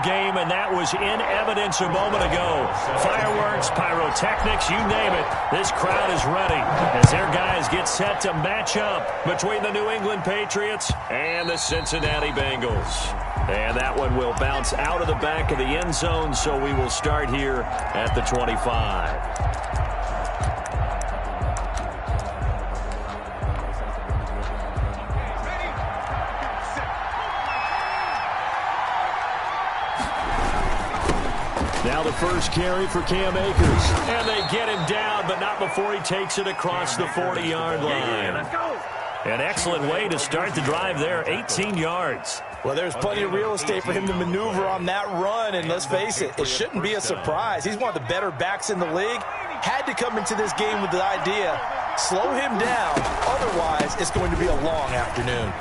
game, and that was in evidence a moment ago. Fireworks, pyrotechnics, you name it. This crowd is ready as their guys get set to match up between the New England Patriots and the Cincinnati Bengals. And that one will bounce out of the back of the end zone, so we will start here at the 25. Now the first carry for Cam Akers. And they get him down, but not before he takes it across the 40-yard line. An excellent way to start the drive there, 18 yards. Well, there's plenty of real estate for him to maneuver on that run, and let's face it, it shouldn't be a surprise. He's one of the better backs in the league. Had to come into this game with the idea, slow him down, otherwise it's going to be a long afternoon.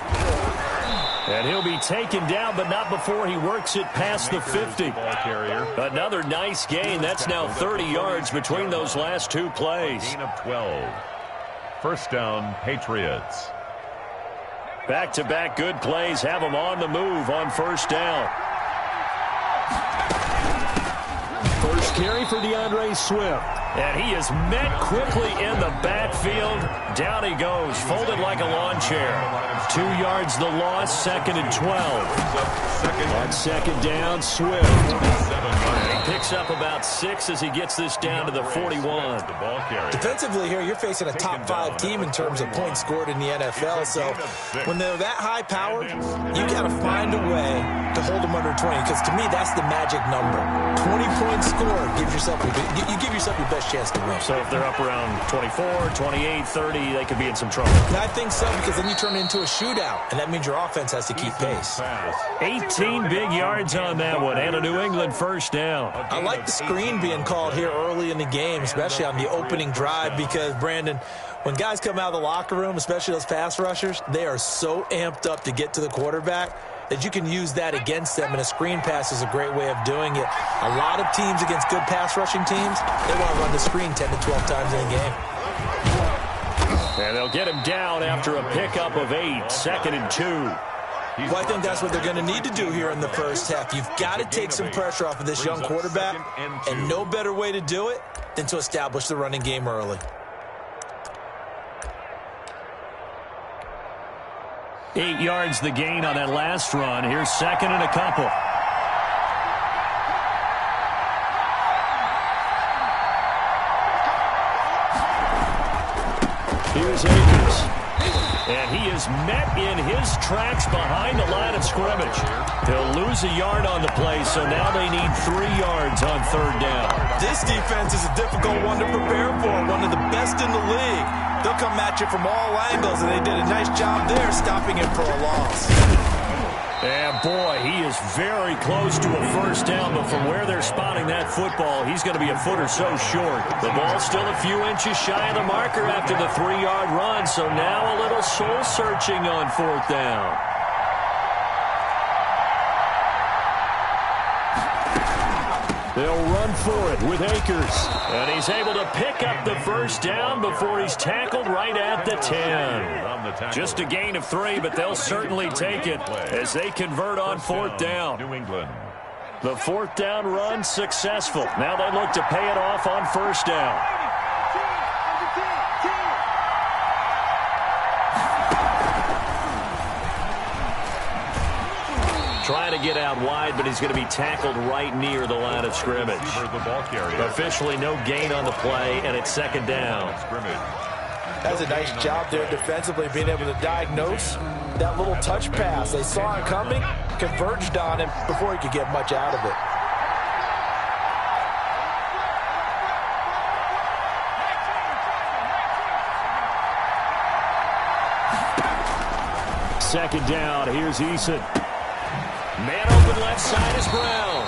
And he'll be taken down, but not before he works it past the 50. Another nice gain. That's now 30 yards between those last two plays. Gain of 12. First down, Patriots. Back-to-back good plays have them on the move on first down. First carry for DeAndre Swift. And he is met quickly in the backfield. Down he goes, folded like a lawn chair. 2 yards the loss, second and 12. On second down, Swift. He picks up about 6 as he gets this down to the 41. Defensively here, you're facing a top 5 team in terms of points scored in the NFL. So when they're that high-powered, you got to find a way to hold them under 20. Because to me, that's the magic number. 20 points scored, you give yourself your best chance to win. So if they're up around 24, 28, 30, they could be in some trouble. And I think so, because then you turn it into a shootout, and that means your offense has to keep pace. 18 big yards on that one, and a New England first down. I like the screen being called here early in the game, especially on the opening drive, because, Brandon, when guys come out of the locker room, especially those pass rushers, they are so amped up to get to the quarterback that you can use that against them, and a screen pass is a great way of doing it. A lot of teams against good pass rushing teams, they want to run the screen 10 to 12 times in a game. And they'll get him down after a pickup of 8, second and 2. Well, I think that's what they're going to need to do here in the first half. You've got to take some pressure off of this young quarterback, and no better way to do it than to establish the running game early. 8 yards the gain on that last run. Here's second and a couple. Here's Akers. And he is met in his tracks behind the line of scrimmage. He'll lose a yard on the play, so now they need 3 yards on third down. This defense is a difficult one to prepare for, one of the best in the league. They'll come at you from all angles, and they did a nice job there stopping him for a loss. And boy, he is very close to a first down, but from where they're spotting that football, he's going to be a foot or so short. The ball's still a few inches shy of the marker after the 3-yard run, so now a little soul-searching on fourth down. They'll run for it with Akers. And he's able to pick up the first down before he's tackled right at the 10. Just a gain of 3, but they'll certainly take it as they convert on fourth down. New England. The fourth down run successful. Now they look to pay it off on first down. Trying to get out wide, but he's going to be tackled right near the line of scrimmage. Officially no gain on the play, and it's second down. That's a nice job there defensively, being able to diagnose that little touch pass. They saw it coming, converged on him before he could get much out of it. Second down, here's Eason. Man open left side is Brown.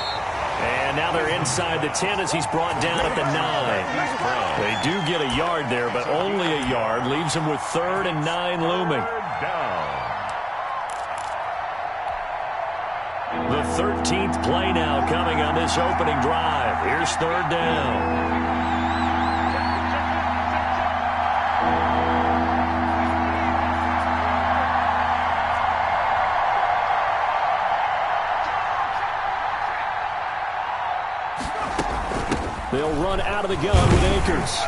And now they're inside the 10 as he's brought down at the 9. They do get a yard there, but only a yard. Leaves him with 3rd and 9 looming. The 13th play now coming on this opening drive. Here's third down. They'll run out of the gun with Akers.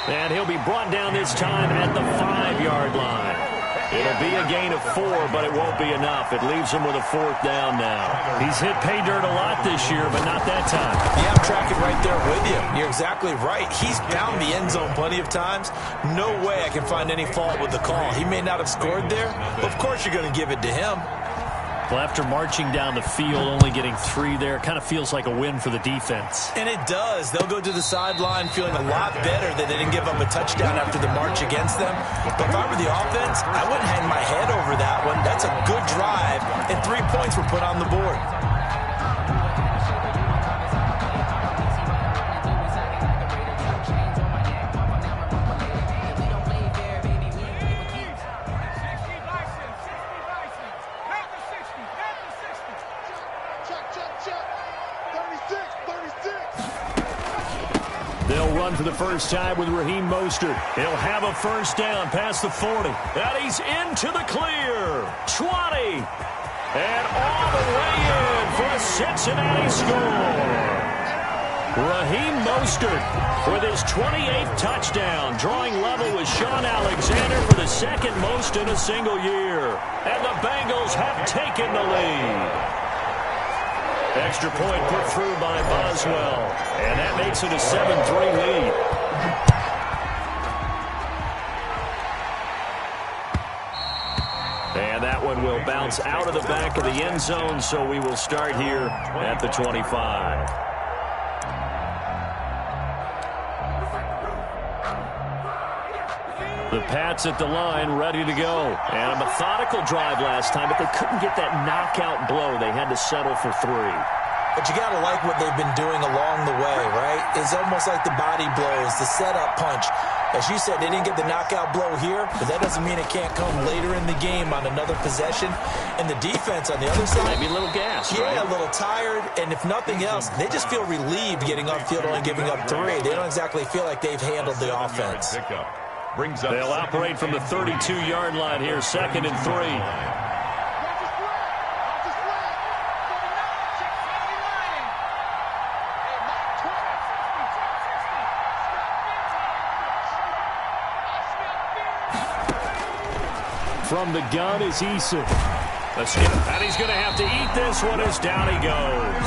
And he'll be brought down this time at the 5-yard line. It'll be a gain of 4, but it won't be enough. It leaves him with a 4th down now. He's hit pay dirt a lot this year, but not that time. Yeah, I'm tracking right there with you. You're exactly right. He's found the end zone plenty of times. No way I can find any fault with the call. He may not have scored there, but of course you're going to give it to him. Well, after marching down the field, only getting 3 there, kind of feels like a win for the defense. And it does. They'll go to the sideline feeling a lot better that they didn't give up a touchdown after the march against them. But if I were the offense, I wouldn't hang my head over that one. That's a good drive, and 3 points were put on the board. They'll run for the first time with Raheem Mostert. He'll have a first down past the 40. And he's into the clear. 20. And all the way in for a Cincinnati score. Raheem Mostert with his 28th touchdown, drawing level with Sean Alexander for the 2nd most in a single year. And the Bengals have taken the lead. Extra point put through by Boswell. And that makes it a 7-3 lead. And that one will bounce out of the back of the end zone, so we will start here at the 25. The Pats at the line, ready to go. And a methodical drive last time, but they couldn't get that knockout blow. They had to settle for 3. But you got to like what they've been doing along the way, right? It's almost like the body blows, the setup punch. As you said, they didn't get the knockout blow here, but that doesn't mean it can't come later in the game on another possession. And the defense on the other side, maybe a little gas, yeah, right? A little tired. And if nothing else, they just feel relieved getting off field only giving up 3. They don't exactly feel like they've handled the offense. They'll operate from the 32-yard line here, 2nd and 3. From the gun is Eason. And he's going to have to eat this one as down he goes.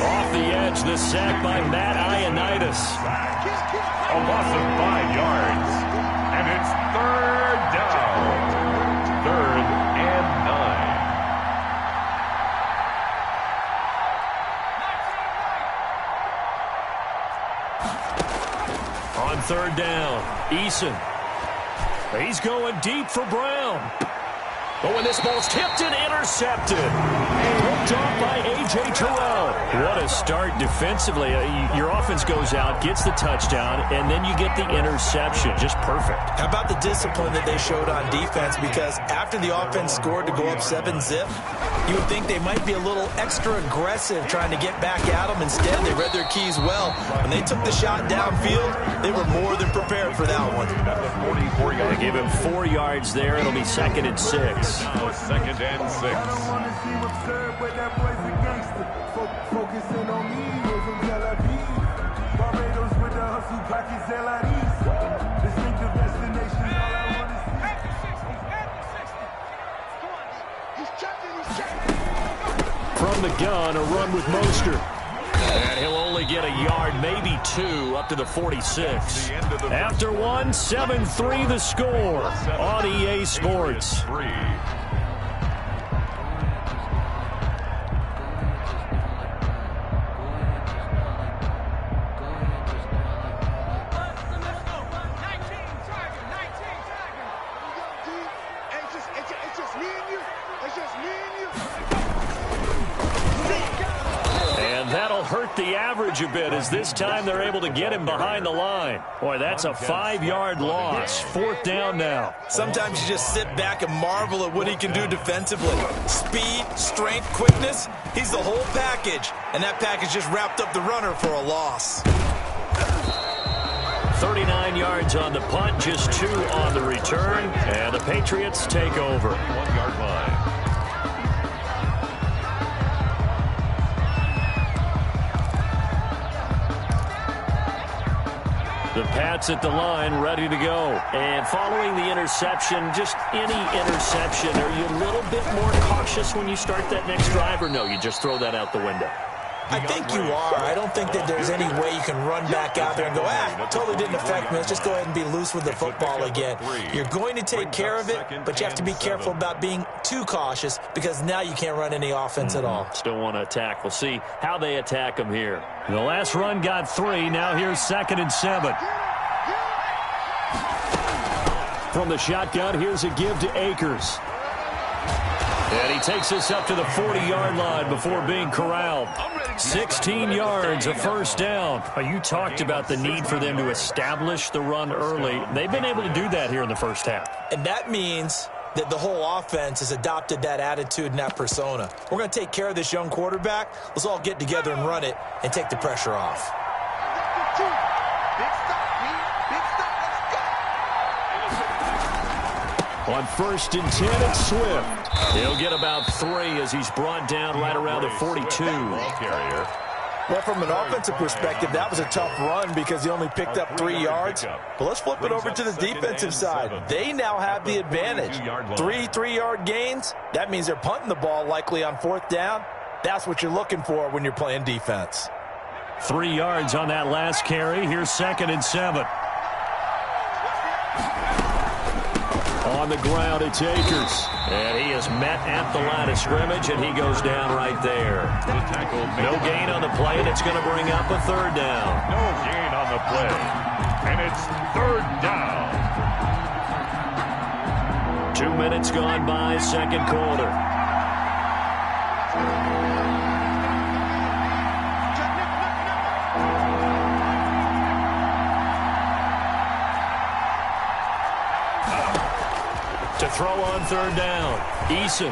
Off the edge, the sack by Matt Ioannidis. A loss of 5 yards. And it's 3rd down. 3rd and 9. On 3rd down, Eason. He's going deep for Brown. But when this ball's tipped and intercepted, picked off by A.J. Terrell. What a start defensively. Your offense goes out, gets the touchdown, and then you get the interception. Just perfect. How about the discipline that they showed on defense? Because after the offense scored to go up 7-zip, you would think they might be a little extra aggressive trying to get back at them. Instead, they read their keys well. When they took the shot downfield, they were more than prepared for that one. They gave him 4 yards there. It'll be 2nd and 6. 2nd and 6. From the gun, a run with Mostert. And he'll only get a yard, maybe 2, up to the 46. After 1, 7-3 the score on EA Sports. Hurt the average a bit as this time they're able to get him behind the line. Boy, that's a 5-yard loss. 4th down now. Sometimes you just sit back and marvel at what he can do defensively. Speed, strength, quickness, he's the whole package. And that package just wrapped up the runner for a loss. 39 yards on the punt, just 2 on the return. And the Patriots take over. 1-yard line. The Pats at the line, ready to go. And following the interception, just any interception, are you a little bit more cautious when you start that next drive, or no, you just throw that out the window? I think you are. I don't think that there's any way you can run back out there and go, totally didn't affect me. Let's just go ahead and be loose with the football again. You're going to take care of it, but you have to be careful about being too cautious because now you can't run any offense at all. Still want to attack. We'll see how they attack them here. The last run got 3. Now here's 2nd and 7. From the shotgun, here's a give to Akers. And he takes us up to the 40-yard line before being corralled. 16 yards, a first down. You talked about the need for them to establish the run early. They've been able to do that here in the first half. And that means that the whole offense has adopted that attitude and that persona. We're going to take care of this young quarterback. Let's all get together and run it and take the pressure off. On 1st and 10, it's Swift. He'll get about 3 as he's brought down right around the 42. Well, from an offensive perspective, that was a tough run because he only picked up 3 yards. But let's flip it over to the defensive side. They now have the advantage. 3 3-yard gains. That means they're punting the ball likely on 4th down. That's what you're looking for when you're playing defense. 3 yards on that last carry. Here's 2nd and 7. On the ground, it's Akers. And he is met at the line of scrimmage, and he goes down right there. No gain on the play, and it's going to bring up a 3rd down. No gain on the play, and it's 3rd down. 2 minutes gone by, 2nd quarter. To throw on 3rd down. Eason.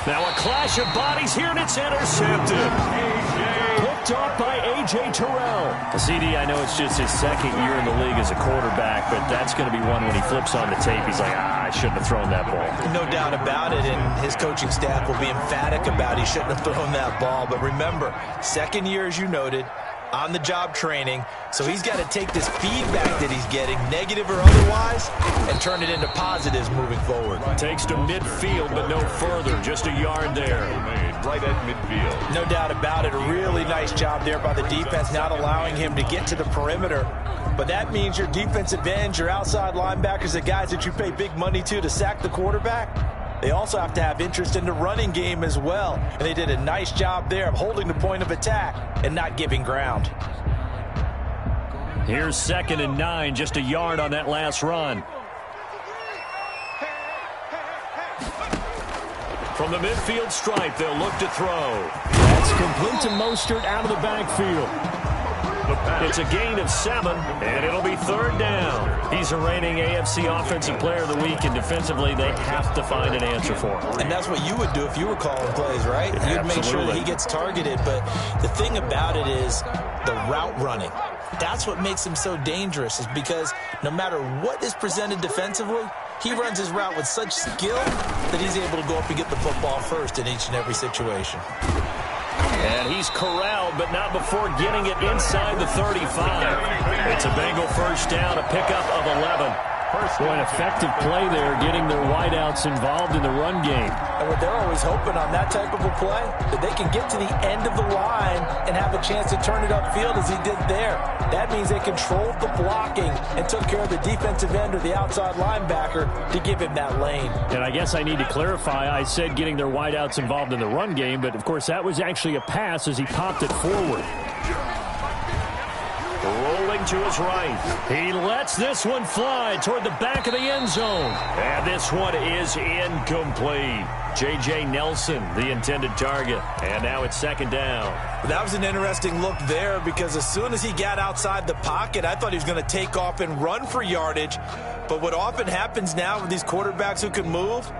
Now a clash of bodies here, and it's intercepted. Picked off by A.J. Terrell. CD, I know it's just his 2nd year in the league as a quarterback, but that's going to be one when he flips on the tape. He's like, I shouldn't have thrown that ball. No doubt about it, and his coaching staff will be emphatic about he shouldn't have thrown that ball. But remember, 2nd year, as you noted, on-the-job training, so he's got to take this feedback that he's getting, negative or otherwise, and turn it into positives moving forward. Takes to midfield, but no further, just a yard there. Right at midfield. No doubt about it, a really nice job there by the defense, not allowing him to get to the perimeter. But that means your defensive ends, your outside linebackers, the guys that you pay big money to sack the quarterback, they also have to have interest in the running game as well. And they did a nice job there of holding the point of attack and not giving ground. Here's 2nd and 9, just a yard on that last run. From the midfield stripe, they'll look to throw. That's complete to Mostert out of the backfield. It's a gain of 7, and it'll be 3rd down. He's a reigning AFC Offensive Player of the Week, and defensively, they have to find an answer for him. And that's what you would do if you were calling plays, right? You'd make sure that he gets targeted. But the thing about it is the route running. That's what makes him so dangerous, is because no matter what is presented defensively, he runs his route with such skill that he's able to go up and get the football first in each and every situation. And he's corralled, but not before getting it inside the 35. It's a Bengal first down, a pickup of 11. An effective play there, getting their wideouts involved in the run game. And what they're always hoping on that type of a play, that they can get to the end of the line and have a chance to turn it upfield as he did there. That means they controlled the blocking and took care of the defensive end or the outside linebacker to give him that lane. And I guess I need to clarify, I said getting their wideouts involved in the run game, but of course that was actually a pass as he popped it forward. Rolling to his right. He lets this one fly toward the back of the end zone. And this one is incomplete. J.J. Nelson, the intended target. And now it's 2nd down. That was an interesting look there because as soon as he got outside the pocket, I thought he was going to take off and run for yardage. But what often happens now with these quarterbacks who can move,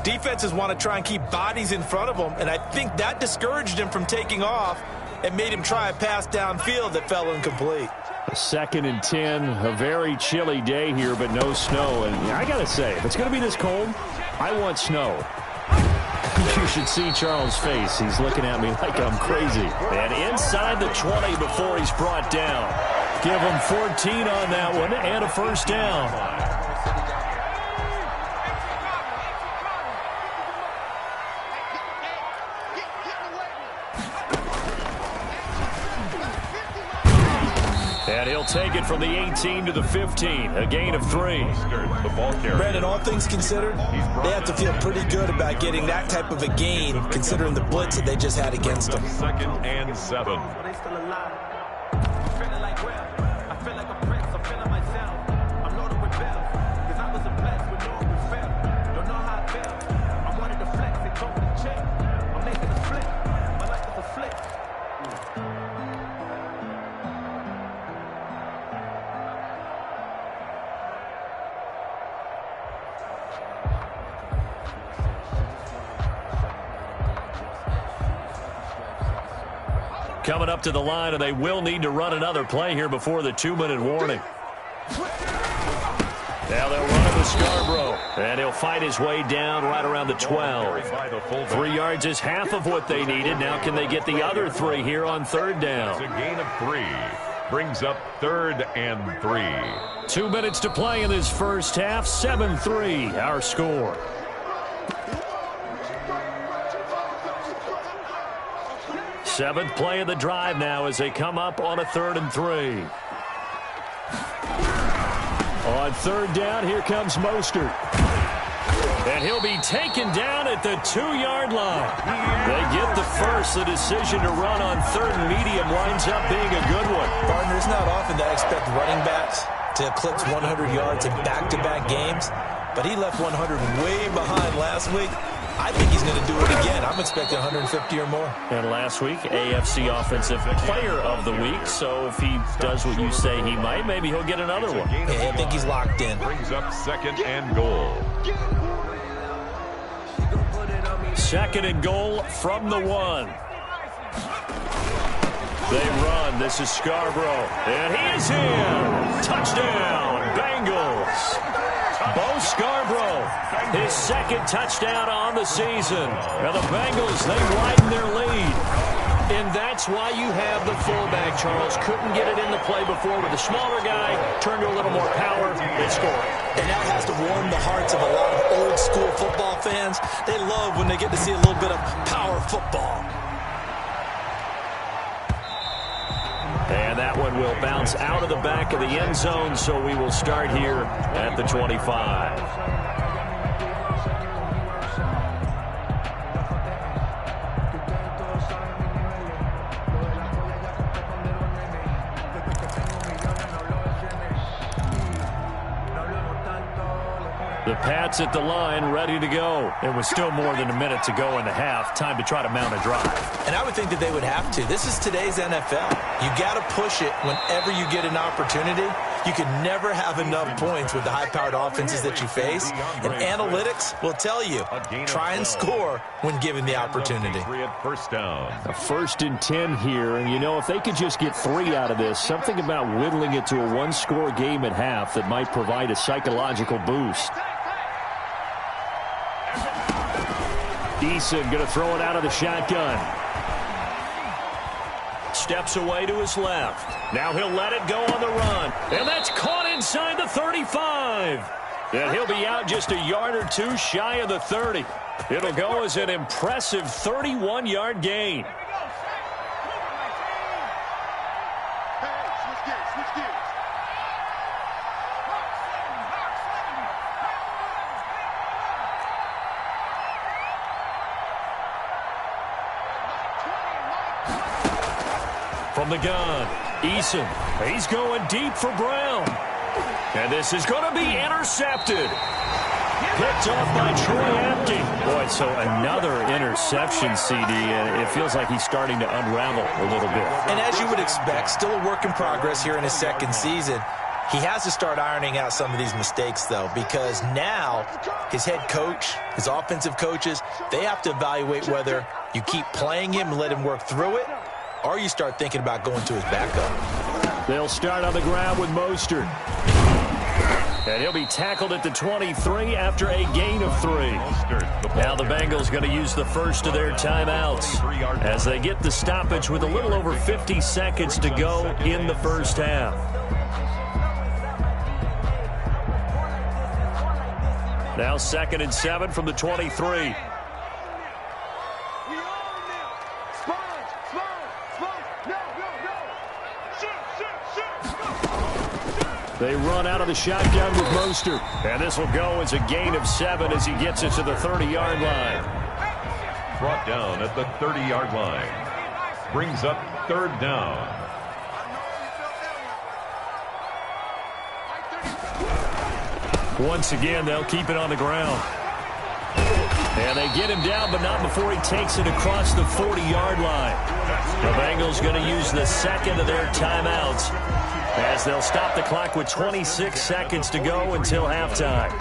defenses want to try and keep bodies in front of them. And I think that discouraged him from taking off and made him try a pass downfield that fell incomplete. 2nd and 10, a very chilly day here, but no snow. And I got to say, if it's going to be this cold, I want snow. You should see Charles' face. He's looking at me like I'm crazy. And inside the 20 before he's brought down. Give him 14 on that one and a first down. And he'll take it from the 18 to the 15, a gain of 3. Brandon, all things considered, they have to feel pretty good about getting that type of a gain, considering the blitz that they just had against them. 2nd and 7. Coming up to the line, and they will need to run another play here before the 2-minute warning. Now they'll run it with Scarborough, and he'll fight his way down right around the 12. 3 yards is half of what they needed. Now can they get the other 3 here on 3rd down? It's a gain of 3. Brings up 3rd and 3. 2 minutes to play in this first half. 7-3, our score. Seventh play of the drive now as they come up on a 3rd and 3. On 3rd down, here comes Mostert. And he'll be taken down at the 2-yard line. They get the first. The decision to run on 3rd and medium winds up being a good one. Partner, it's not often that I expect running backs to eclipse 100 yards in back-to-back games, but he left 100 way behind last week. I think he's going to do it again. I'm expecting 150 or more. And last week, AFC Offensive Player of the Week. So if he does what you say he might, maybe he'll get another one. Yeah, I think he's locked in. Brings up 2nd and goal. 2nd and goal from the 1. They run. This is Scarborough. And he is in. Touchdown, Bengals. Bo Scarborough, his 2nd touchdown on the season. And the Bengals, they widen their lead. And that's why you have the fullback, Charles. Couldn't get it in the play before with a smaller guy. Turned to a little more power. They scored. And that has to warm the hearts of a lot of old-school football fans. They love when they get to see a little bit of power football. And that one will bounce out of the back of the end zone, so we will start here at the 25. The Pats at the line, ready to go. It was still more than a minute to go in the half. Time to try to mount a drive. And I would think that they would have to. This is today's NFL. You got to push it whenever you get an opportunity. You can never have enough points with the high-powered offenses that you face. And analytics will tell you, try and score when given the opportunity. First down. A 1st and 10 here. And, you know, if they could just get 3 out of this, something about whittling it to a one-score game at half that might provide a psychological boost. Eason going to throw it out of the shotgun. Steps away to his left. Now he'll let it go on the run. And that's caught inside the 35. And he'll be out just a yard or 2 shy of the 30. It'll go as an impressive 31-yard gain. From the gun, Eason. He's going deep for Brown. And this is going to be intercepted. Picked off by Troy Apke. Boy, so another interception, CD, and it feels like he's starting to unravel a little bit. And as you would expect, still a work in progress here in his 2nd season. He has to start ironing out some of these mistakes, though, because now his head coach, his offensive coaches, they have to evaluate whether you keep playing him and let him work through it, or you start thinking about going to his backup. They'll start on the ground with Mostert. And he'll be tackled at the 23 after a gain of 3. Now the Bengals going to use the first of their timeouts as they get the stoppage with a little over 50 seconds to go in the first half. Now 2nd and 7 from the 23. They run out of the shotgun with Mostert. And this will go as a gain of 7 as he gets it to the 30-yard line. Brought down at the 30-yard line. Brings up 3rd down. Once again, they'll keep it on the ground. And they get him down, but not before he takes it across the 40-yard line. The Bengals going to use the second of their timeouts as they'll stop the clock with 26 seconds to go until halftime.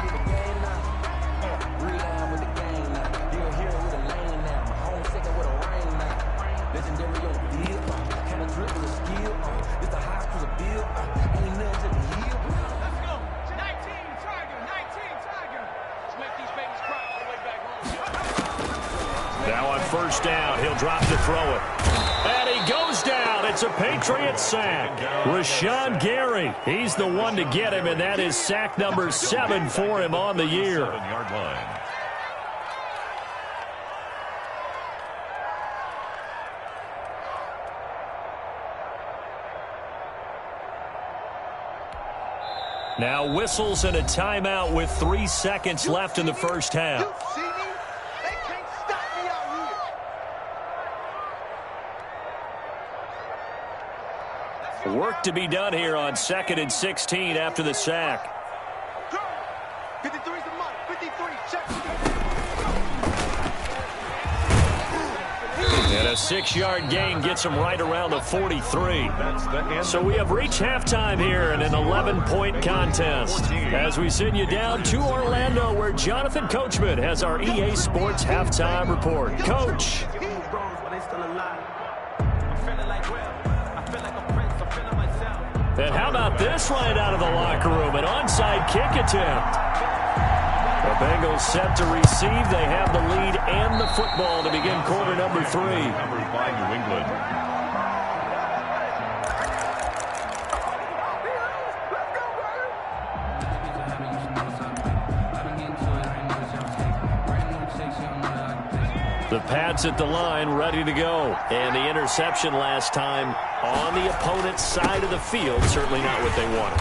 Now on 1st down, he'll drop to throw it. And he goes down. It's a Patriot sack. Rashawn Gary, he's the one to get him, and that is sack number 7 for him on the year. 7-yard line. Now whistles and a timeout with 3 seconds left in the first half. Work to be done here on 2nd and 16 after the sack. 53's the money. 53, check. And a 6-yard gain gets him right around the 43. So we have reached halftime here in an 11-point contest as we send you down to Orlando where Jonathan Coachman has our EA Sports halftime report. Coach. And how about this right out of the locker room? An onside kick attempt. The Bengals set to receive. They have the lead and the football to begin quarter number 3. Number 5, New England. The Pats at the line, ready to go. And the interception last time on the opponent's side of the field. Certainly not what they wanted.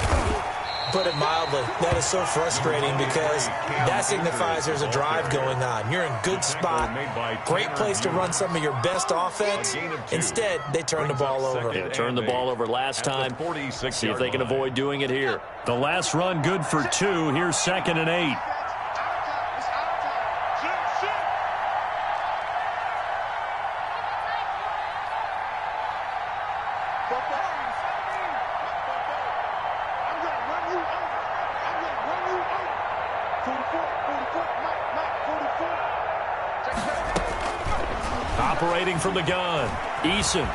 Put it mildly, that is so frustrating because that signifies there's a drive going on. You're in good spot, great place to run some of your best offense. Instead, they turn the ball over. Yeah, turned the ball over last time. See if they can avoid doing it here. The last run good for 2. Here's 2nd and 8. Operating from the gun, Eason.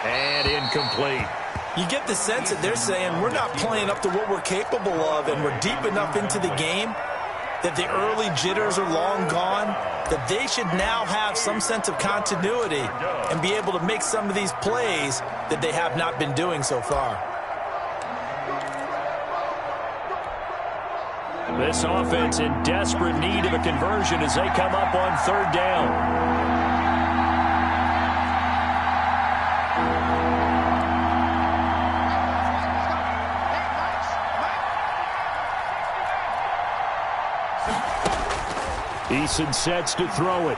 And incomplete. You get the sense that they're saying we're not playing up to what we're capable of, and we're deep enough into the game that the early jitters are long gone, that they should now have some sense of continuity and be able to make some of these plays that they have not been doing so far. This offense in desperate need of a conversion as they come up on 3rd down. Eason sets to throw it.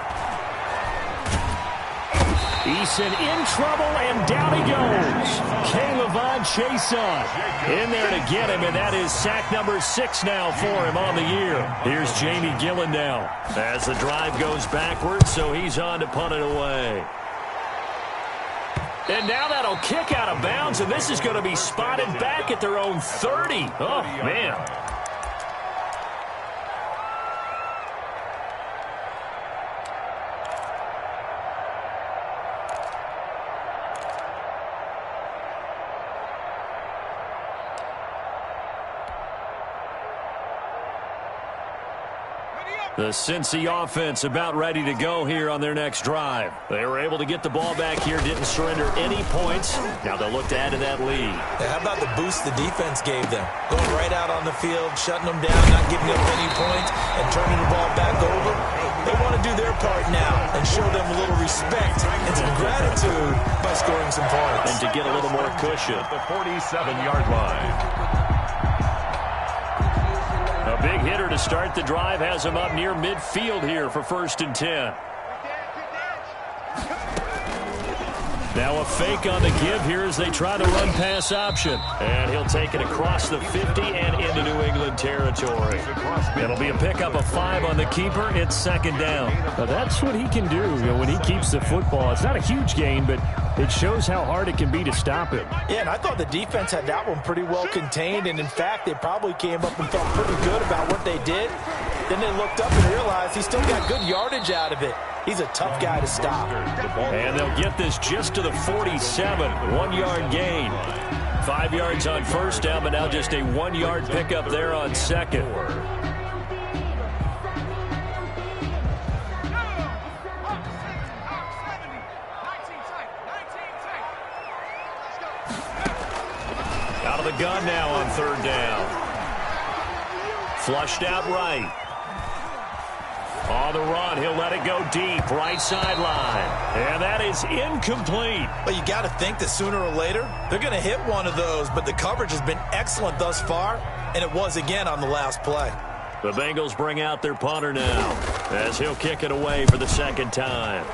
Eason in trouble, and down he goes. K'Lavon Chaisson in there to get him, and that is sack number 6 now for him on the year. Here's Jamie Gillen now as the drive goes backwards, so he's on to punt it away. And now that'll kick out of bounds, and this is going to be spotted back at their own 30. Oh, man. The Cincy offense about ready to go here on their next drive. They were able to get the ball back here, didn't surrender any points. Now they'll look to add to that lead. How about the boost the defense gave them? Going right out on the field, shutting them down, not giving up any points, and turning the ball back over. They want to do their part now and show them a little respect and some gratitude by scoring some points. And to get a little more cushion. The 47-yard line. A big hitter to start the drive has him up near midfield here for 1st and 10. Now a fake on the give here as they try the run-pass option. And he'll take it across the 50 and into New England territory. It'll be a pickup of 5 on the keeper. It's 2nd down. Now that's what he can do, when he keeps the football. It's not a huge gain, but it shows how hard it can be to stop him. Yeah, and I thought the defense had that one pretty well contained, and in fact, they probably came up and felt pretty good about what they did. Then they looked up and realized he still got good yardage out of it. He's a tough guy to stop. And they'll get this just to the 47, 1-yard gain. 5 yards on 1st down, but now just a 1-yard pickup there on 2nd. Out of the gun now on 3rd down. Flushed out right. On the run, he'll let it go deep, right sideline. And that is incomplete. But you got to think that sooner or later, they're going to hit one of those. But the coverage has been excellent thus far, and it was again on the last play. The Bengals bring out their punter now as he'll kick it away for the 2nd time.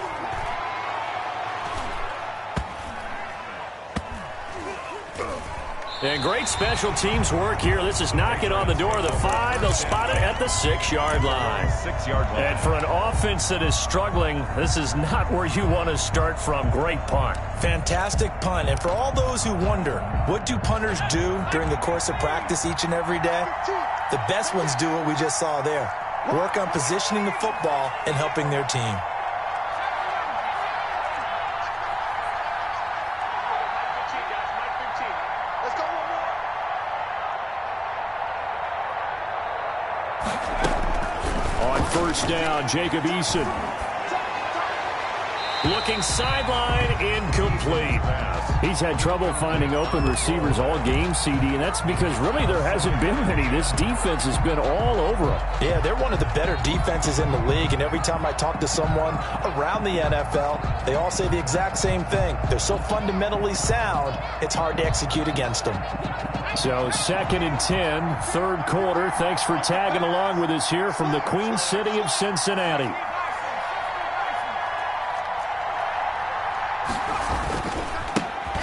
And great special teams work here. This is knocking on the door of the 5. They'll spot it at the 6-yard line. 6-yard line. And for an offense that is struggling, this is not where you want to start from. Great punt. Fantastic punt. And for all those who wonder, what do punters do during the course of practice each and every day? The best ones do what we just saw there. Work on positioning the football and helping their team. On 1st down, Jacob Eason. Looking sideline, incomplete. He's had trouble finding open receivers all game, CD, and that's because really there hasn't been many. This defense has been all over him. Yeah, they're one of the better defenses in the league, and every time I talk to someone around the NFL, they all say the exact same thing. They're so fundamentally sound, it's hard to execute against them. So 2nd and 10, 3rd quarter. Thanks for tagging along with us here from the Queen City of Cincinnati.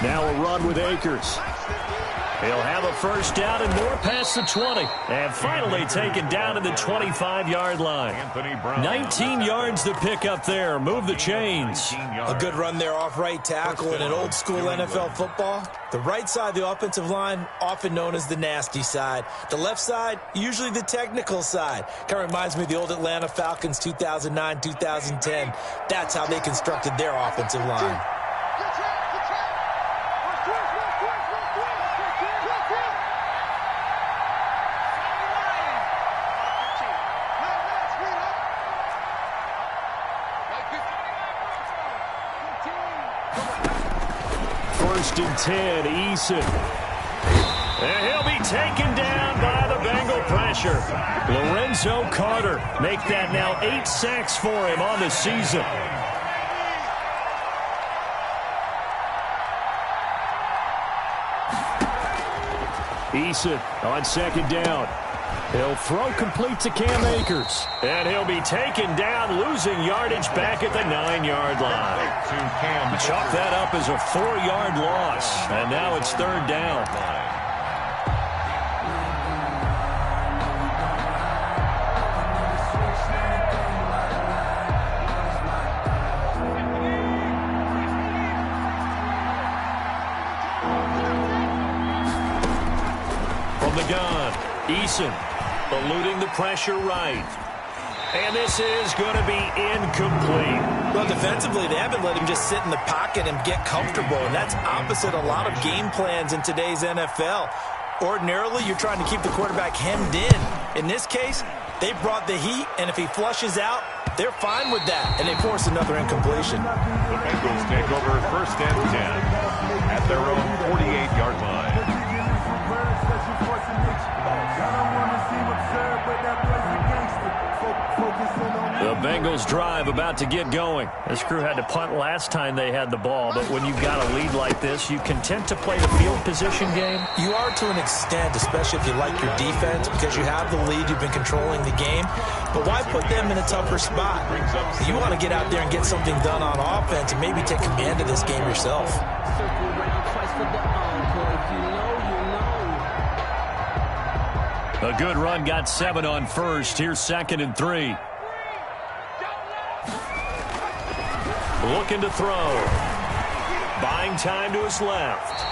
Now a run with Akers. He'll have a 1st down and more past the 20. And finally taken down to the 25-yard line. 19 yards to pick up there. Move the chains. A good run there off right tackle in an old-school NFL football. The right side of the offensive line, often known as the nasty side. The left side, usually the technical side. Kind of reminds me of the old Atlanta Falcons 2009-2010. That's how they constructed their offensive line. And 10, Eason. And he'll be taken down by the Bengal pressure. Lorenzo Carter make that now 8 sacks for him on the season. Eason on 2nd down. He'll throw complete to Cam Akers. And he'll be taken down, losing yardage back at the 9-yard line. Chalk that up as a 4-yard loss. And now it's 3rd down. From the gun, Eason. Eluding the pressure right. And this is going to be incomplete. Well, defensively, they haven't let him just sit in the pocket and get comfortable, and that's opposite a lot of game plans in today's NFL. Ordinarily, you're trying to keep the quarterback hemmed in. In this case, They brought the heat, and if he flushes out, they're fine with that, and they force another incompletion. The Bengals take over 1st and 10 at their own 48-yard line. The Bengals drive about to get going. This crew had to punt last time they had the ball, but when you've got a lead like this, you content to play the field position game? You are to an extent, especially if you like your defense, because you have the lead, you've been controlling the game. But why put them in a tougher spot? You want to get out there and get something done on offense and maybe take command of this game yourself. A good run got 7 on first. Here's 2nd and 3. Looking to throw. Buying time to his left.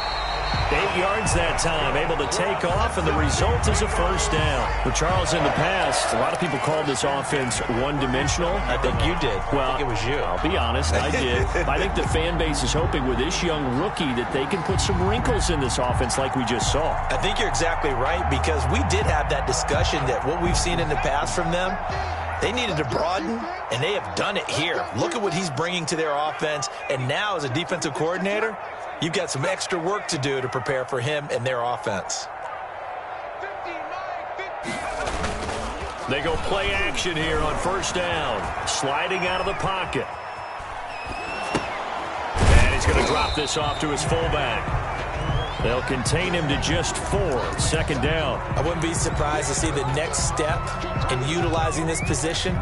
8 yards that time, able to take off, and the result is a first down. Well, Charles, in the past, a lot of people called this offense one-dimensional. I think you did. Well, I think it was you. I'll be honest, I did. I think the fan base is hoping with this young rookie that they can put some wrinkles in this offense like we just saw. I think you're exactly right, because we did have that discussion that what we've seen in the past from them, they needed to broaden, and they have done it here. Look at what he's bringing to their offense, and now as a defensive coordinator, you've got some extra work to do to prepare for him and their offense. They go play action here on first down. Sliding out of the pocket. And he's going to drop this off to his fullback. They'll contain him to just 4. 2nd down. I wouldn't be surprised to see the next step in utilizing this position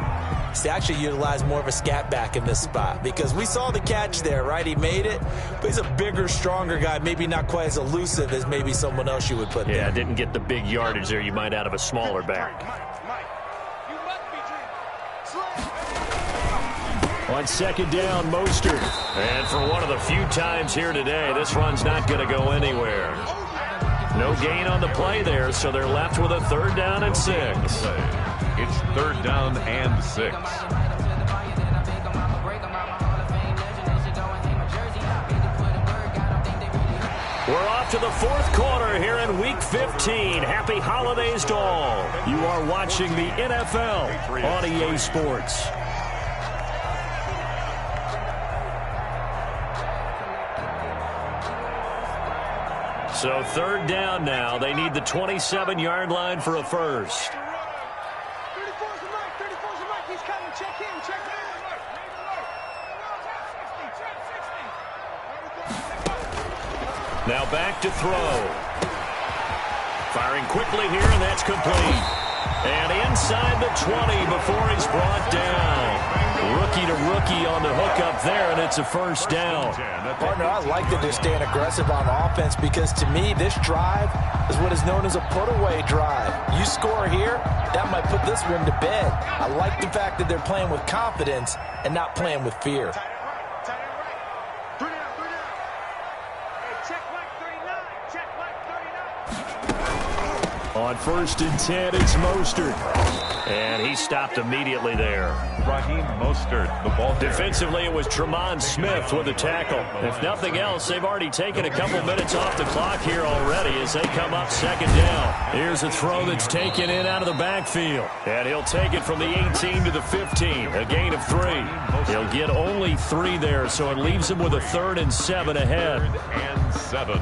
is to actually utilize more of a scat back in this spot, because we saw the catch there, right? He made it, but he's a bigger, stronger guy, maybe not quite as elusive as maybe someone else you would put there. Yeah, didn't get the big yardage there you might out of a smaller back. On 2nd down, Mostert. And for one of the few times here today, this run's not going to go anywhere. No gain on the play there, so they're left with a 3rd down and 6. It's 3rd down and 6. We're off to the 4th quarter here in Week 15. Happy holidays to all. You are watching the NFL on EA Sports. So 3rd down now. They need the 27-yard line for a first. Now back to throw. Firing quickly here, and that's complete. And inside the 20 before he's brought down. Rookie to rookie on the hook up there, and it's a first down. Partner, I like that they're staying aggressive on offense, because to me, this drive is what is known as a put-away drive. You score here, that might put this one to bed. I like the fact that they're playing with confidence and not playing with fear. On 1st and 10, it's Mostert. And he stopped immediately there. Raheem Mostert, the ball carrier. Defensively, it was Tremont Smith with the tackle. If nothing else, they've already taken a couple minutes off the clock here already as they come up 2nd down. Here's a throw that's taken in out of the backfield. And he'll take it from the 18 to the 15, a gain of 3. He'll get only 3 there, so it leaves him with a 3rd and 7 ahead. 3rd and 7.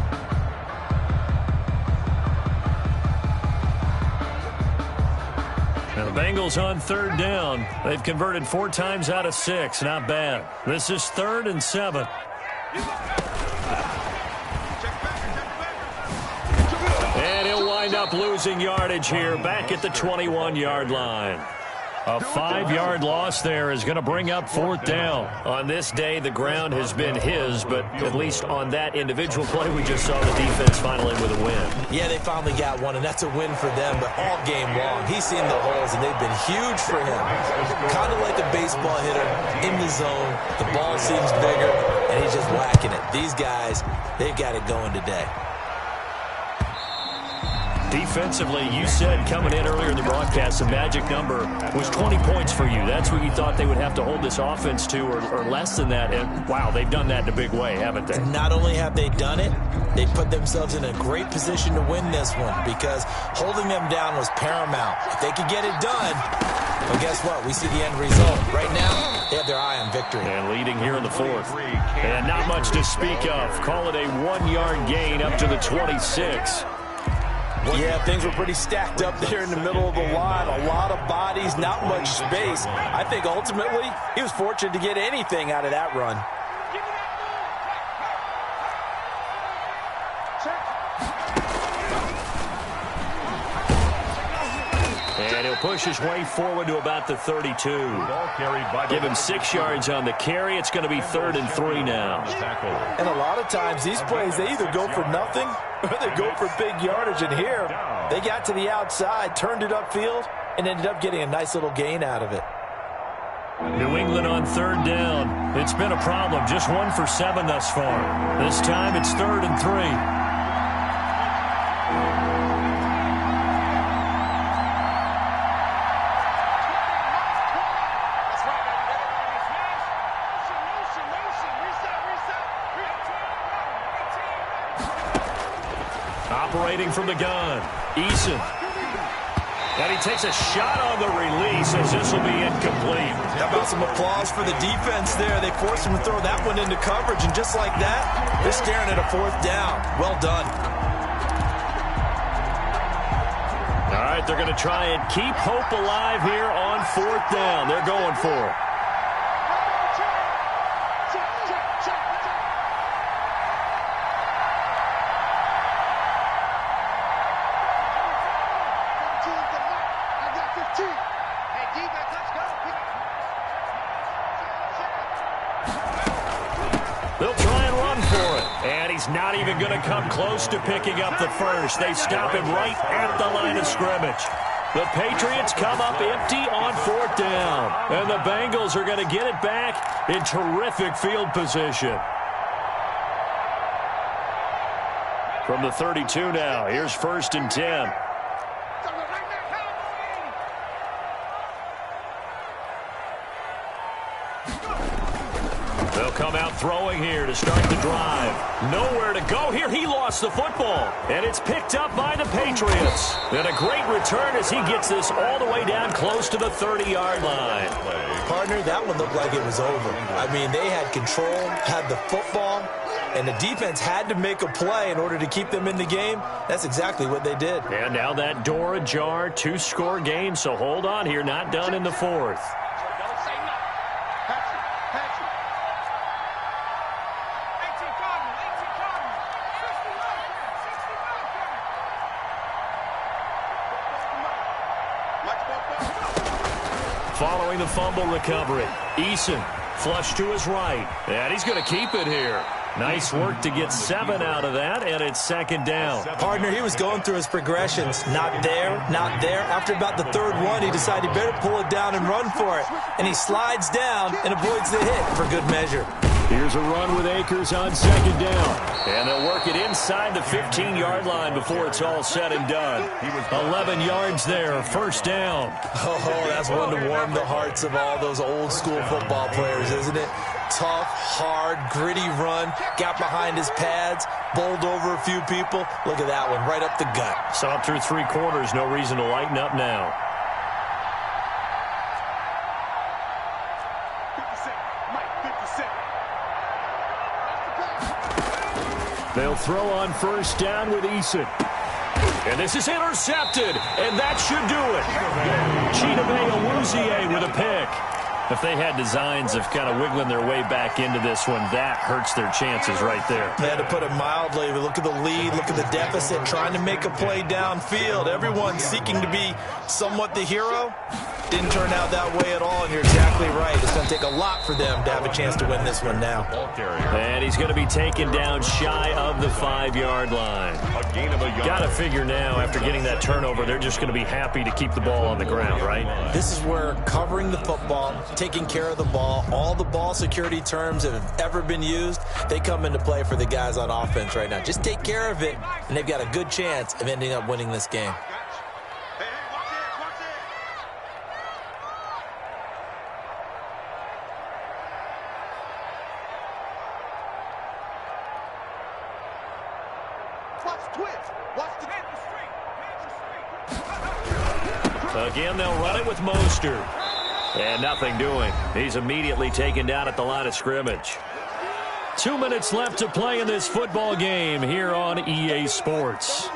Now the Bengals on 3rd down. They've converted 4 times out of 6. Not bad. This is 3rd and 7. And he'll wind up losing yardage here back at the 21-yard line. A 5-yard loss there is going to bring up 4th down. On this day, the ground has been his, but at least on that individual play, we just saw the defense finally with a win. Yeah, they finally got one, and that's a win for them, but all game long, he's seen the holes, and they've been huge for him. Kind of like a baseball hitter in the zone. The ball seems bigger, and he's just whacking it. These guys, they've got it going today. Defensively, you said coming in earlier in the broadcast, the magic number was 20 points for you. That's what you thought they would have to hold this offense to, or less than that. And, wow, they've done that in a big way, haven't they? Not only have they done it, they put themselves in a great position to win this one because holding them down was paramount. If they could get it done, well, guess what? We see the end result. Right now, they have their eye on victory. And leading here in the fourth. And not much to speak of. Call it a 1-yard gain up to the 26. Yeah, things were pretty stacked up there in the middle of the line. A lot of bodies, not much space. I think ultimately he was fortunate to get anything out of that run. And he'll push his way forward to about the 32. Give him 6 yards on the carry. It's going to be 3rd and 3 now. And a lot of times these plays, they either go for nothing or they go for big yardage. And here, they got to the outside, turned it upfield, and ended up getting a nice little gain out of it. New England on 3rd down. It's been a problem. Just 1 for 7 thus far. This time it's 3rd and 3. Operating from the gun, Eason. And he takes a shot on the release as this will be incomplete. How about some applause for the defense there? They forced him to throw that one into coverage, and just like that, they're staring at a 4th down. Well done. All right, they're going to try and keep hope alive here on 4th down. They're going for it. They'll try and run for it. And he's not even going to come close to picking up the first. They stop him right at the line of scrimmage. The Patriots come up empty on 4th down. And the Bengals are going to get it back in terrific field position. From the 32 now, here's 1st and 10. They'll come out throwing here to start the drive. Nowhere to go here. He lost the football. And it's picked up by the Patriots. And a great return as he gets this all the way down close to the 30-yard line. Partner, that one looked like it was over. I mean, they had control, had the football, and the defense had to make a play in order to keep them in the game. That's exactly what they did. And now that door ajar, 2-score game. So hold on here, not done in the 4th. Following the fumble recovery, Eason flush to his right, and he's going to keep it here. Nice work to get 7 out of that, and it's 2nd down. Partner, he was going through his progressions. Not there, not there. After about the 3rd one, he decided he better pull it down and run for it. And he slides down and avoids the hit for good measure. Here's a run with Akers on 2nd down. And they'll work it inside the 15-yard line before it's all said and done. 11 yards there, 1st down. Oh, that's one to warm the hearts of all those old-school football players, isn't it? Tough, hard, gritty run. Got behind his pads, bowled over a few people. Look at that one, right up the gut. Saw it through 3 quarters. No reason to lighten up now. They'll throw on 1st down with Eason. And this is intercepted, and that should do it. Chidobe Awuzie with a pick. If they had designs of kind of wiggling their way back into this one, that hurts their chances right there. They had to put it mildly. Look at the lead, look at the deficit, trying to make a play downfield. Everyone seeking to be somewhat the hero. Didn't turn out that way at all, and you're exactly right. It's going to take a lot for them to have a chance to win this one now. And he's going to be taken down shy of the 5-yard line. Got to figure now, after getting that turnover, they're just going to be happy to keep the ball on the ground, right? This is where covering the football, taking care of the ball, all the ball security terms that have ever been used, they come into play for the guys on offense right now. Just take care of it, and they've got a good chance of ending up winning this game. Again, they'll run it with Mostert. And nothing doing. He's immediately taken down at the line of scrimmage. 2 minutes left to play in this football game here on EA Sports.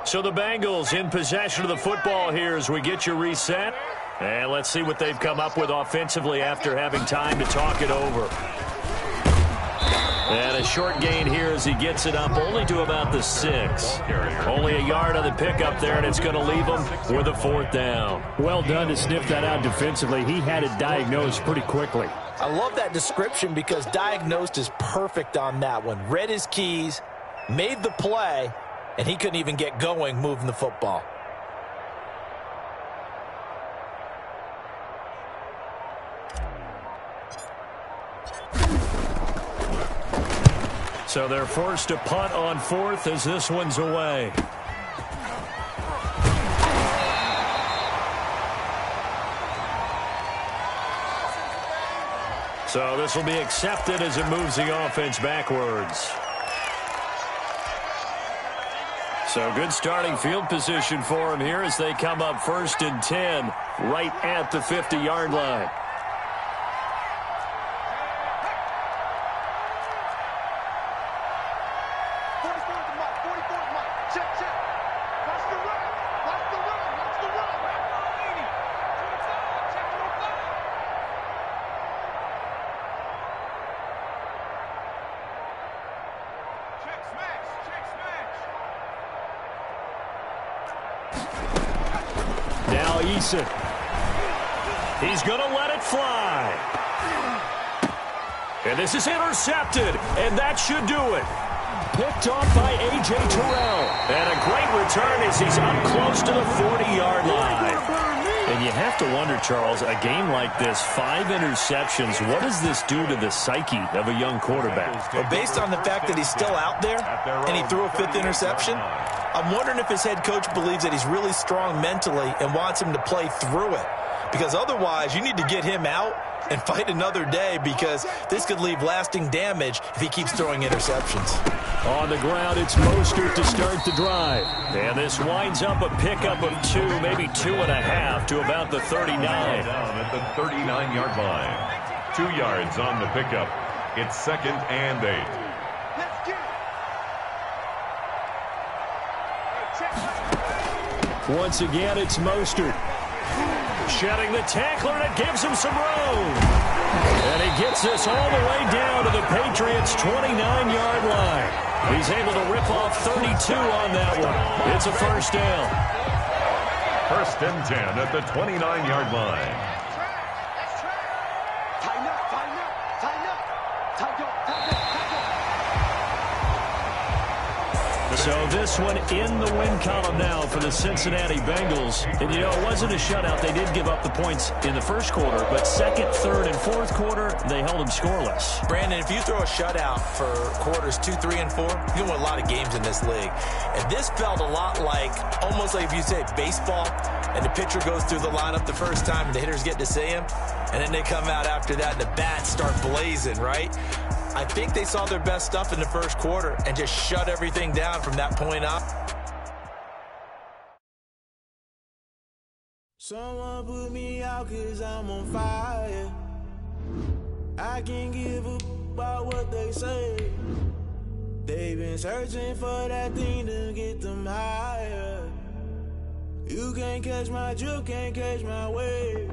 So the Bengals in possession of the football here as we get you reset. And let's see what they've come up with offensively after having time to talk it over. And a short gain here as he gets it up only to about the 6. Only a yard on the pickup there, and it's going to leave him with a 4th down. Well done to sniff that out defensively. He had it diagnosed pretty quickly. I love that description because diagnosed is perfect on that one. Read his keys, made the play, and he couldn't even get going moving the football. So they're forced to punt on 4th as this one's away. So this will be accepted as it moves the offense backwards. So good starting field position for him here as they come up 1st and 10 right at the 50-yard line. Now Eason. He's going to let it fly. And this is intercepted, and that should do it. Picked off by A.J. Terrell. And a great return as he's up close to the 40-yard line. And you have to wonder, Charles, a game like this, 5 interceptions, what does this do to the psyche of a young quarterback? Well, based on the fact that he's still out there and he threw a 5th interception, I'm wondering if his head coach believes that he's really strong mentally and wants him to play through it. Because otherwise, you need to get him out and fight another day because this could leave lasting damage if he keeps throwing interceptions. On the ground, it's Mostert to start the drive. And this winds up a pickup of 2, maybe 2.5 to about the 39. Down at the 39-yard line. 2 yards on the pickup. It's 2nd and 8. Once again, it's Mostert. Shedding the tackler, and it gives him some room. And he gets this all the way down to the Patriots' 29-yard line. He's able to rip off 32 on that one. It's a 1st down. 1st and 10 at the 29-yard line. So this one in the win column now for the Cincinnati Bengals. And, you know, it wasn't a shutout. They did give up the points in the 1st quarter, but 2nd, 3rd, and 4th quarter, they held them scoreless. Brandon, if you throw a shutout for quarters 2, 3, and 4, you can win a lot of games in this league. And this felt a lot like, almost like if you say baseball, and the pitcher goes through the lineup the first time, and the hitters get to see him, and then they come out after that, and the bats start blazing, right? I think they saw their best stuff in the 1st quarter and just shut everything down from that point on. Someone put me out 'cause I'm on fire. I can't give a about what they say. They've been searching for that thing to get them higher. You can't catch my drift, can't catch my wave.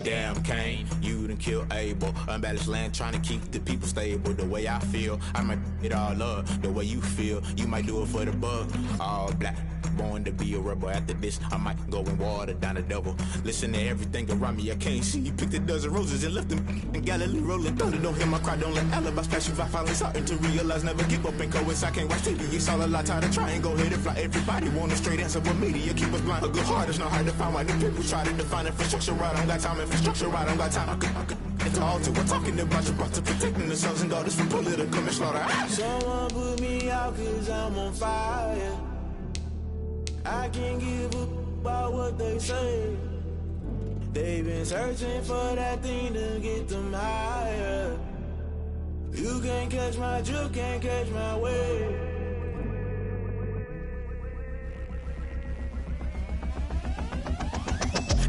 damn Cain. You done killed Abel. Unbalanced land trying to keep the people stable. The way I feel, I might it all up. The way you feel, you might do it for the bug. All black, born to be a rebel. After this, I might go and water down the devil. Listen to everything around me, I can't see. Picked a dozen roses and left them in Galilee rolling thunder. Don't hear my cry, don't let alibis pass you. I finally starting to realize, never give up and coincide. Can't watch TV, it's all a lot. Tired of trying, go ahead and fly. Everybody want a straight answer, but media keep us blind. A good heart is not hard to find. Why the people try to define infrastructure right? I don't got time. Infrastructure right, I don't got time. I could it's all to we're talking about to protecting the sons and daughters from political and slaughter. Someone put me out cause I'm on fire. I can't give up about what they say. They've been searching for that thing to get them higher. You can't catch my drift, can't catch my wave.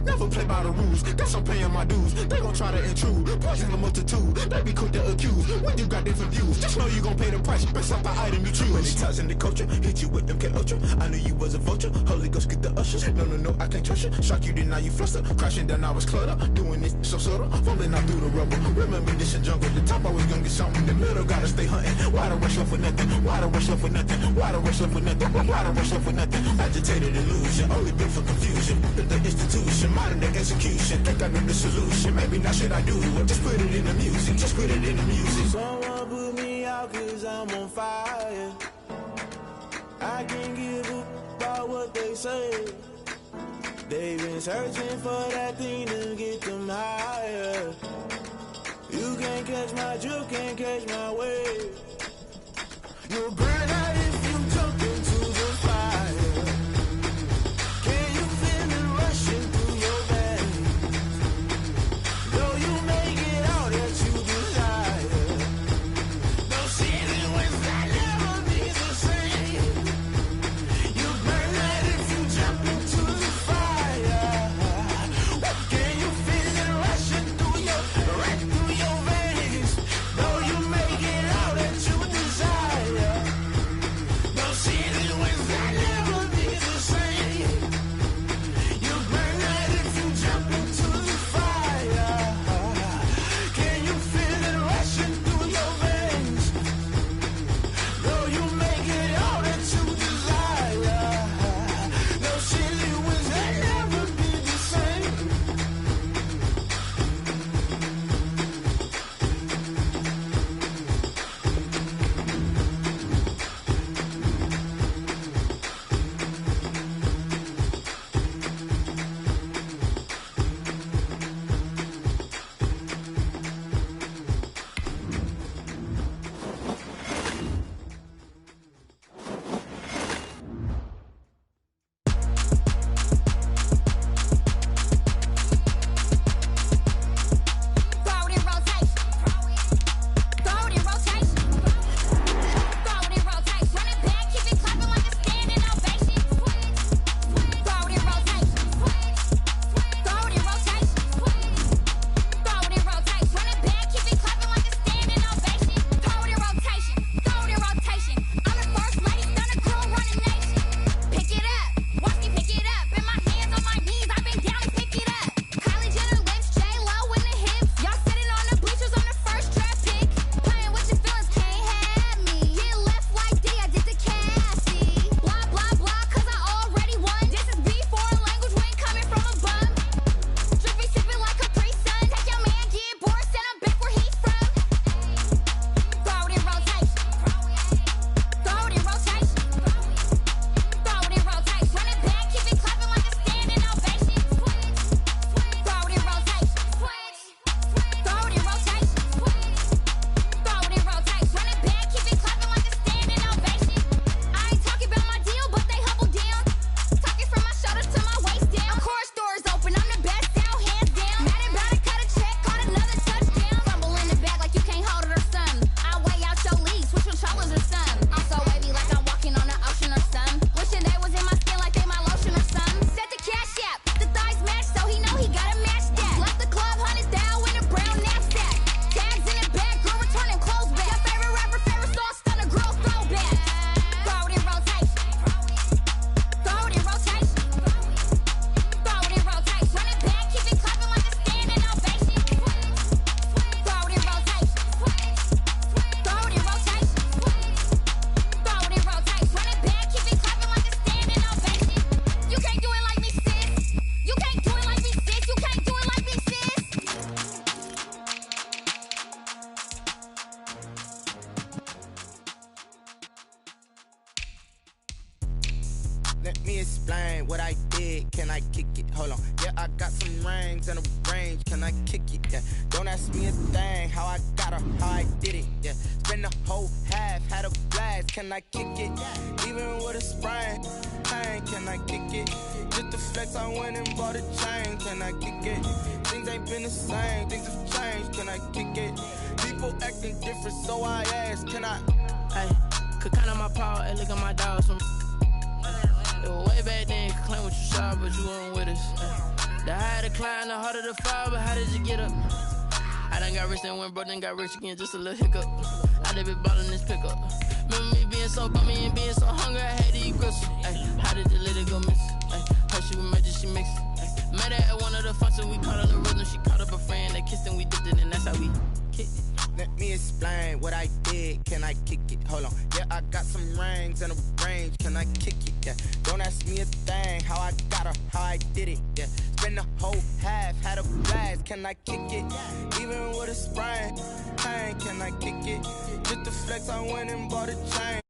Never play by the rules, guess I'm paying my dues. They gon' try to intrude, poison the multitude. They be quick to accuse, when you got different views. Just know you gon' pay the price, based off the item you choose. When it ties in the culture, hit you with MK Ultra. I knew you was a vulture, Holy Ghost get the ushers. No, I can't trust you. Shock you, then now you fluster. Crashing down, I was cluttered. Doing this so subtle, falling out through the rubble. Remember this a jungle, the top always gonna get something. The middle gotta stay hunting. Why the rush left for nothing? Why the rush left for nothing? Why the rush left for nothing? Why the rush left for nothing? Agitated illusion, only built for confusion. The institution, modern day execution. Think I know the solution. Maybe not should I do it? Just put it in the music. Just put it in the music. Someone put me out cause I'm on fire. I can't give up about what they say. They've been searching for that thing to get them higher. You can't catch my drift, can't catch my wave. You'll burn out if you jump into the fire. Can you feel it rushing through your veins? Though you may get out that you desire. No season wins that never be the same. You burn out if you jump into the fire. Can you feel it rushing through your veins? Though you may get out that you desire. Let me explain what I did. Can I kick it? Hold on. Yeah, I got some rings and a range. Can I kick it? Yeah. Don't ask me a thing. How I got her, how I did it. Yeah. Spend the whole half, had a blast. Can I kick it? Even with a sprain. Hey, can I kick it? Just the flex, I went and bought a chain. Can I kick it? Things ain't been the same. Things have changed. Can I kick it? People acting different, so I ask. Can I? Hey, could count on my power and look at my dogs. It was way back then, could claim what you saw, but you weren't with us. The higher the climb, the harder the fall, but how did you get up? I done got rich and went broke, then got rich again, just a little hiccup. I done been ballin' this pickup. Remember me being so bummy and being so hungry, I had to eat gristle. How did the lady go miss? Her she was magic, she mixed. Met her at one of the functions, we caught her the rhythm. She caught up a friend, they kissed and we dipped it, and that's how we kicked it. Let me explain what I did. Can I kick it? Hold on. Yeah, I got some rings and a range. Can I kick it? Yeah. Don't ask me a thing. How I got her, how I did it. Yeah. Spend the whole half, had a blast. Can I kick it? Even with a sprain. Hey, can I kick it? Just the flex, I went and bought a chain.